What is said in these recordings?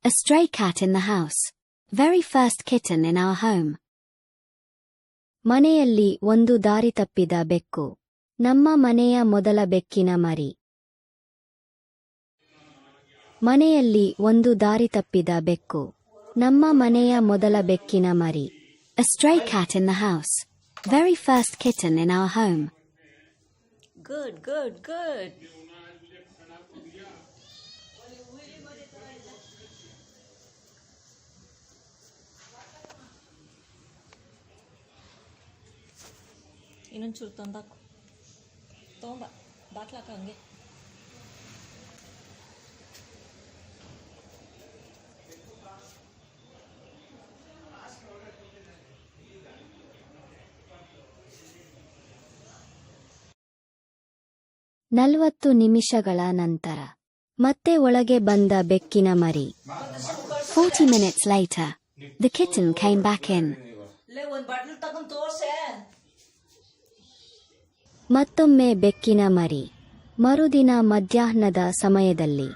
A stray cat in the house. Very first kitten in our home. ಮನೆಯಲ್ಲಿ ಒಂದು ದಾರಿ ತಪ್ಪಿದ ಬೆಕ್ಕು. ನಮ್ಮ ಮನೆಯ ಮೊದಲ ಬೆಕ್ಕಿನ ಮರಿ. ಮನೆಯಲ್ಲಿ ಒಂದು ದಾರಿ ತಪ್ಪಿದ ಬೆಕ್ಕು. ನಮ್ಮ ಮನೆಯ ಮೊದಲ ಬೆಕ್ಕಿನ ಮರಿ. A stray cat in the house. Very first kitten in our home. Good, good, good. ಇನ್ನೊಂಚೂರು ತಂದಾಕು ತೊಗೊಂಬ ಬಾಕ್ಲಾಕ ಹಂಗೆ. ನಲವತ್ತು ನಿಮಿಷಗಳ ನಂತರ ಮತ್ತೆ ಒಳಗೆ ಬಂದ ಬೆಕ್ಕಿನ ಮರಿ. 40 minutes later, the kitten came back in. ಮತ್ತೊಮ್ಮೆ ಬೆಕ್ಕಿನ ಮರಿ. ಮರುದಿನ ಮಧ್ಯಾಹ್ನದ ಸಮಯದಲ್ಲಿ.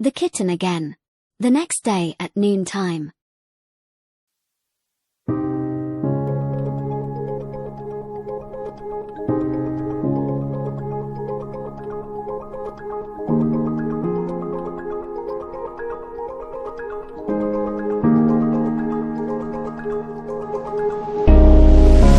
The kitten again. The next day at noon time.